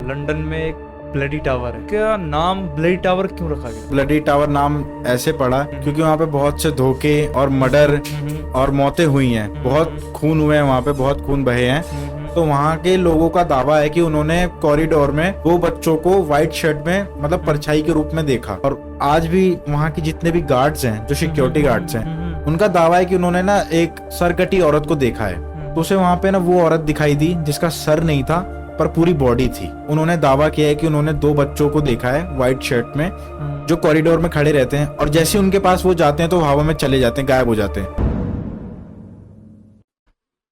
London में एक bloody tower है। क्या नाम ब्लडी टावर क्यों रखा गया? ब्लडी टावर नाम ऐसे पड़ा क्योंकि वहाँ पे बहुत से धोखे और मर्डर और मौतें हुई हैं, बहुत खून हुए हैं, वहाँ पे बहुत खून बहे हैं। तो वहाँ के लोगों का दावा है कि उन्होंने कॉरिडोर में 2 बच्चों को व्हाइट शर्ट में मतलब परछाई के रूप में देखा। और आज भी वहाँ के जितने भी गार्ड्स हैं, जो सिक्योरिटी गार्ड्स हैं, उनका दावा है कि उन्होंने ना एक सरकटी औरत को देखा है। तो उसे वहाँ पे ना वो औरत दिखाई दी जिसका सर नहीं था पर पूरी बॉडी थी। उन्होंने दावा किया है कि उन्होंने 2 बच्चों को देखा है व्हाइट शर्ट में, जो कॉरिडोर में खड़े रहते हैं, और जैसे ही उनके पास वो जाते हैं तो हवा में चले जाते हैं, गायब हो जाते हैं।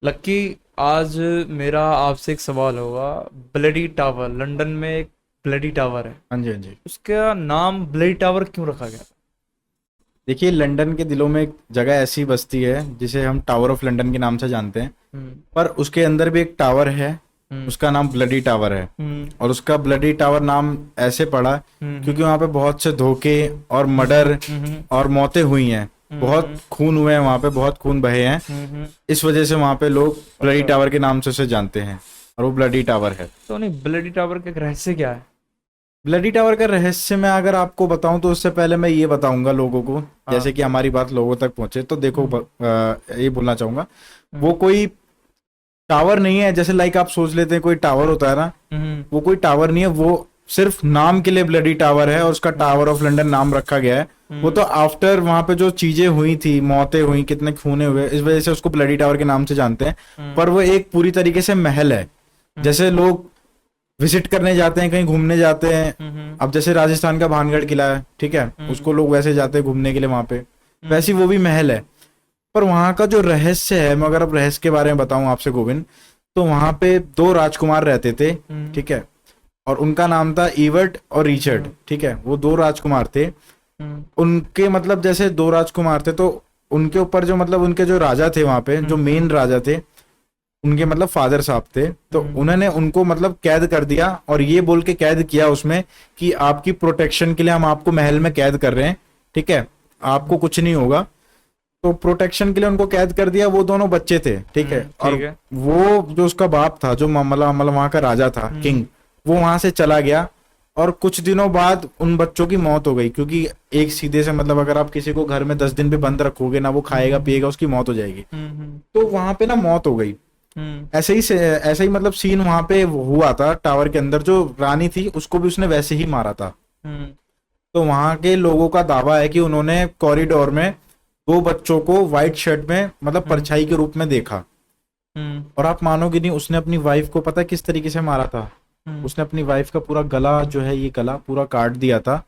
लक्की, आज मेरा आपसे एक सवाल होगा। ब्लडी टावर, लंदन में एक ब्लडी टावर है। हाँ जी, हाँ जी। उसका नाम ब्लडी टावर क्यों रखा गया? देखिए, लंदन के दिलों में एक जगह ऐसी बसती है जिसे हम टावर ऑफ लंदन के नाम से जानते हैं, पर उसके अंदर भी एक टावर है, उसका नाम ब्लडी टावर है। और उसका ब्लडी टावर नाम ऐसे पड़ा क्योंकि वहाँ पे बहुत से धोखे और मर्डर और मौतें हुई हैं, बहुत खून हुए हैं, वहाँ पे बहुत खून बहे हैं। इस वजह से वहाँ पे लोग ब्लडी टावर के नाम से उसे जानते हैं, और वो ब्लडी टावर है। तो नहीं, ब्लडी टावर का रहस्य क्या है? ब्लडी टावर का रहस्य मैं अगर आपको बताऊं तो उससे पहले मैं ये बताऊंगा लोगों को, जैसे कि हमारी बात लोगों तक पहुंचे। तो देखो, ये बोलना चाहूंगा, वो कोई टावर नहीं है। जैसे लाइक आप सोच लेते हैं कोई टावर होता है ना, वो कोई टावर नहीं है, वो सिर्फ नाम के लिए ब्लडी टावर है और उसका टावर ऑफ लंदन नाम रखा गया है। वो तो आफ्टर वहां पे जो चीजें हुई थी, मौतें हुई, कितने खूने हुए, इस वजह से उसको ब्लडी टावर के नाम से जानते हैं। पर वो एक पूरी तरीके से महल है। जैसे लोग विजिट करने जाते हैं, कहीं घूमने जाते हैं, अब जैसे राजस्थान का भानगढ़ किला है, ठीक है, उसको लोग वैसे जाते हैं घूमने के लिए वहां पे, वैसे वो भी महल है। पर वहां का जो रहस्य है, मैं अगर अब रहस्य के बारे में बताऊं आपसे गोविंद, तो वहां पे 2 राजकुमार रहते थे, ठीक है, और उनका नाम था ईवर्ट और रिचर्ड, ठीक है। वो 2 राजकुमार थे। उनके मतलब जैसे 2 राजकुमार थे, तो उनके ऊपर जो मतलब उनके जो राजा थे वहां पे, जो मेन राजा थे, उनके मतलब फादर साहब थे, तो उन्होंने उनको मतलब कैद कर दिया, और ये बोल के कैद किया उसमें कि आपकी प्रोटेक्शन के लिए हम आपको महल में कैद कर रहे हैं, ठीक है, आपको कुछ नहीं होगा। तो प्रोटेक्शन के लिए उनको कैद कर दिया। वो दोनों बच्चे थे, ठीक है, और वो जो उसका बाप था, जो मतलब वहां का राजा था, किंग, वो वहां से चला गया। और कुछ दिनों बाद उन बच्चों की मौत हो गई, क्योंकि एक सीधे से मतलब अगर आप किसी को घर में 10 दिन पे बंद रखोगे ना, वो खाएगा पिएगा, उसकी मौत हो जाएगी। तो वहां पे ना मौत हो गई। ऐसे ही मतलब सीन वहां पे हुआ था टावर के अंदर। जो रानी थी उसको भी उसने वैसे ही मारा था। तो वहां के लोगों का दावा है कि उन्होंने कॉरिडोर में 2 बच्चों को व्हाइट शर्ट में मतलब परछाई के रूप में देखा। और आप मानोगे नहीं, उसने अपनी वाइफ को पता किस तरीके से मारा था? उसने अपनी वाइफ का पूरा गला जो है, ये गला पूरा काट दिया था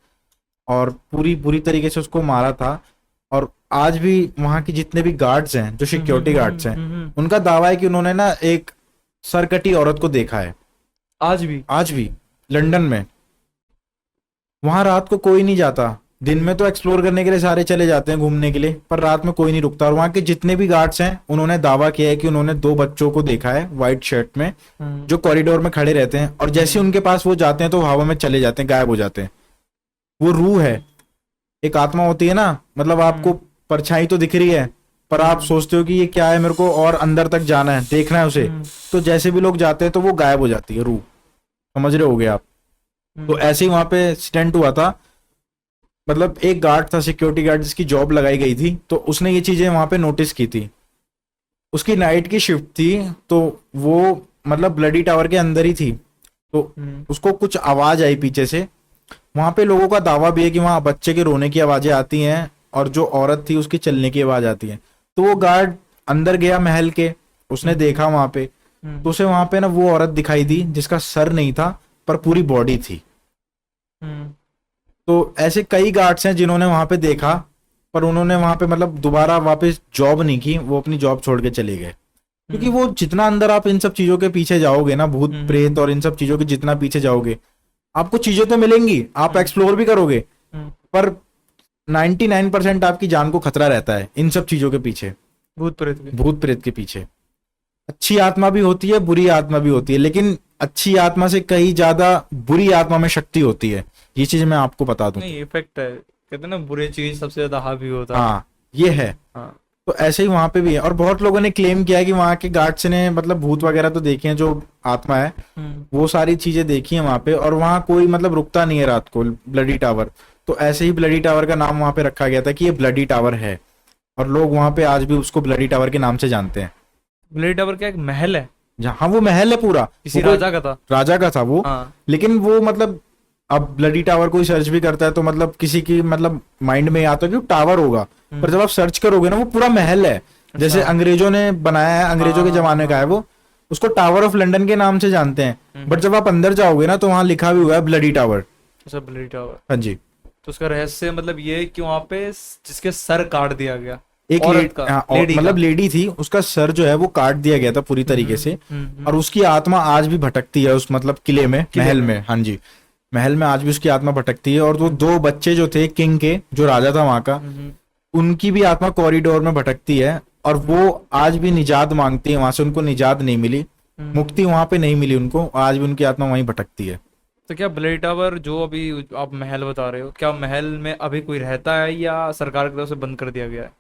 और पूरी बुरी तरीके से उसको मारा था। और आज भी वहां के जितने भी गार्ड्स हैं, जो सिक्योरिटी गार्ड्स हैं, उनका दावा है कि उन्होंने ना एक सरकटी औरत को देखा है। आज भी लंदन में। वहां रात को कोई नहीं जाता। दिन में तो एक्सप्लोर करने के लिए सारे चले जाते हैं घूमने के लिए, पर रात में कोई नहीं रुकता। और वहां के जितने भी गार्ड्स हैं, उन्होंने दावा किया है कि उन्होंने 2 बच्चों को देखा है व्हाइट शर्ट में, जो कॉरिडोर में खड़े रहते हैं, और जैसे ही उनके पास वो जाते हैं तो हवा में चले जाते हैं, गायब हो जाते हैं। वो रूह है, एक आत्मा होती है ना, मतलब आपको परछाई तो दिख रही है, पर आप सोचते हो कि ये क्या है, मेरे को और अंदर तक जाना है, देखना है उसे। तो जैसे भी लोग जाते हैं तो वो गायब हो जाती है रूह। समझ रहे होगे आप? तो ऐसे ही वहां पे एक्सीडेंट हुआ था। मतलब एक गार्ड था, सिक्योरिटी गार्ड, जिसकी जॉब लगाई गई थी, तो उसने ये चीजें वहां पे नोटिस की थी। उसकी नाइट की शिफ्ट थी, तो वो मतलब ब्लडी टावर के अंदर ही थी। तो उसको कुछ आवाज आई पीछे से। वहां पे लोगों का दावा भी है कि वहां बच्चे के रोने की आवाजें आती हैं, और जो औरत थी उसकी चलने की आवाज आती है। तो वो गार्ड अंदर गया महल के, उसने देखा वहां पे, तो उसे वहां पे ना वो औरत दिखाई दी जिसका सर नहीं था पर पूरी बॉडी थी। तो ऐसे कई गार्ड्स हैं जिन्होंने वहां पे देखा, पर उन्होंने वहां पे मतलब दोबारा वापस जॉब नहीं की, वो अपनी जॉब छोड़ के चले गए। क्योंकि वो जितना अंदर आप इन सब चीजों के पीछे जाओगे ना, भूत प्रेत और इन सब चीजों के जितना पीछे जाओगे, आपको चीजें तो मिलेंगी, आप एक्सप्लोर भी करोगे, पर 99% आपकी जान को खतरा रहता है इन सब चीजों के पीछे, भूत प्रेत के पीछे। अच्छी आत्मा भी होती है, बुरी आत्मा भी होती है, लेकिन अच्छी आत्मा से कहीं ज्यादा बुरी आत्मा में शक्ति होती है। ये चीज मैं आपको बता दूं। नहीं, इफेक्ट है, कहते हैं ना, बुरी चीज सबसे ज्यादा हावी होता है। हाँ, ये है। हाँ, तो ऐसे ही वहां पे भी है, और बहुत लोगों ने क्लेम किया है कि वहां के गार्ड्स ने मतलब भूत वगैरह तो देखे हैं, जो आत्मा है वो सारी चीजें देखी है वहां पे, और वहां कोई मतलब रुकता नहीं है रात को, ब्लडी टावर। तो ऐसे ही ब्लडी टावर का नाम वहां पे रखा गया था कि ये ब्लडी टावर है, और लोग वहां पे आज भी उसको ब्लडी टावर के नाम से जानते हैं। ब्लेडी टावर क्या एक महल है? जहाँ वो महल है पूरा, किसी वो कोई राजा का था? राजा का था वो। हाँ। लेकिन वो मतलब अब ब्लडी टावर कोई सर्च भी करता है तो मतलब किसी की मतलब माइंड में आता है कि वो टावर होगा, पर जब आप सर्च करोगे ना वो पूरा महल है। जैसे अच्छा। अंग्रेजों ने बनाया है, अंग्रेजों के हाँ, जमाने का है वो, उसको टावर ऑफ लंदन के नाम से जानते हैं, बट जब आप अंदर जाओगे ना तो वहां लिखा भी हुआ है ब्लडी टावर। अच्छा, ब्लेडी टावर। हाँ जी। तो उसका रहस्य मतलब ये है कि वहां पे जिसके सर काट दिया गया, एक औरत का, हाँ, लेडी मतलब का। लेडी थी, उसका सर जो है वो काट दिया गया था पूरी तरीके से, और उसकी आत्मा आज भी भटकती है उस मतलब किले में, महल में। हाँ जी, महल में आज भी उसकी आत्मा भटकती है। और वो दो बच्चे जो थे किंग के, जो राजा था वहां का, उनकी भी आत्मा कॉरिडोर में भटकती है, और वो आज भी निजात मांगती है वहां से, उनको निजात नहीं मिली, मुक्ति वहां पे नहीं मिली उनको, आज भी उनकी आत्मा वहीं भटकती है। तो क्या ब्लेडी टावर जो अभी आप महल बता रहे हो, क्या महल में अभी कोई रहता है या सरकार की तरफ से बंद कर दिया गया है?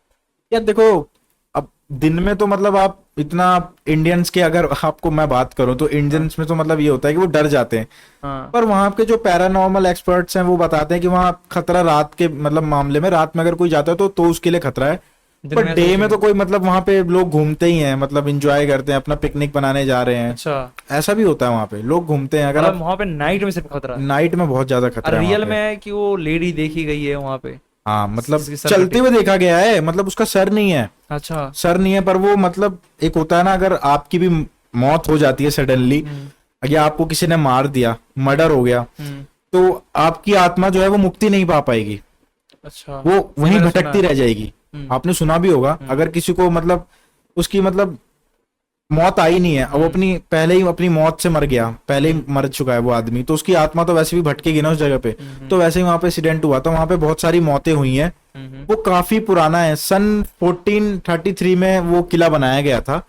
यार देखो, अब दिन में तो मतलब आप इतना, इंडियंस के अगर आपको मैं बात करूं तो इंडियंस में तो मतलब ये होता है कि वो डर जाते हैं, हाँ। पर वहां के जो पैरानॉर्मल एक्सपर्ट्स हैं वो बताते हैं कि वहां खतरा रात के मतलब मामले में, रात में अगर कोई जाता है तो उसके लिए खतरा है। दिन पर में डे ऐसा में कुछ तो कोई मतलब वहां पे लोग घूमते ही हैं, मतलब इंजॉय करते हैं, अपना पिकनिक बनाने जा रहे नहीं? हैं, अच्छा, ऐसा भी होता है वहां पे, लोग घूमते हैं। अगर मतलब आप वहां पे नाइट में सिर्फ खतरा है? नाइट में बहुत ज्यादा और खतरा है वहां रियल पे। में है कि वो लेडी देखी गई है वहां पे? हाँ मतलब जिसकी सर चलते कटी? हुए देखा गया है, मतलब उसका सर नहीं है, अच्छा। सर नहीं है, पर वो मतलब एक होता है ना, अगर आपकी भी मौत हो जाती है सडनली, या आपको किसी ने मार दिया, मर्डर हो गया, हम्म। तो आपकी आत्मा जो है वो मुक्ति नहीं पा पाएगी, अच्छा, वो वहीं मैंने सुना भटकती है। रह जाएगी। हम्म। आपने सुना भी होगा, अगर किसी को मतलब उसकी मतलब मौत आई नहीं है, अब अपनी पहले ही अपनी मौत से मर गया, पहले ही मर चुका है वो आदमी, तो उसकी आत्मा तो वैसे भी भटकेगी ना उस जगह पे। तो वैसे ही वहां पे एक्सीडेंट हुआ था, वहां पे बहुत सारी मौतें हुई हैं। वो काफी पुराना है, सन 1433 में वो किला बनाया गया था,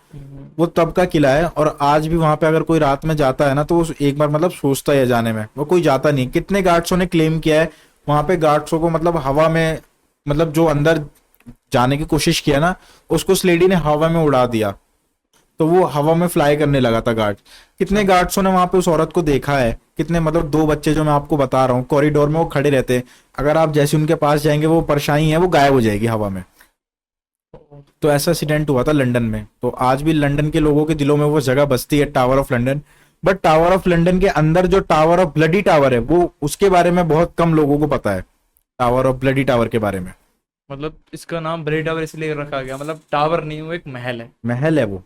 वो तब का किला है। और आज भी वहां पे अगर कोई रात में जाता है ना तो एक बार मतलब सोचता है जाने में, वो कोई जाता नहीं। कितने गार्ड्सों ने क्लेम किया है वहां पे, गार्ड्सों को मतलब हवा में, मतलब जो अंदर जाने की कोशिश किया ना, उसको उस लेडी ने हवा में उड़ा दिया, तो वो हवा में फ्लाई करने लगा था गार्ड। कितने गार्ड्सों ने वहां पे उस औरत को देखा है, कितने मतलब दो बच्चे जो मैं आपको बता रहा हूँ, कॉरिडोर में वो खड़े रहते हैं, अगर आप जैसे उनके पास जाएंगे वो परछाई है वो गायब हो जाएगी हवा में। तो ऐसा इंसिडेंट हुआ था लंदन में। तो आज भी लंदन के लोगों के दिलों में वो जगह बसती है, tower of London. But tower of London के अंदर जो टावर ऑफ ब्लडी टावर है, वो उसके बारे में बहुत कम लोगों को पता है, टावर ऑफ ब्लडी टावर के बारे में। मतलब इसका नाम ब्लेडी टावर इसलिए रखा गया, मतलब टावर नहीं, वो एक महल है? महल है वो।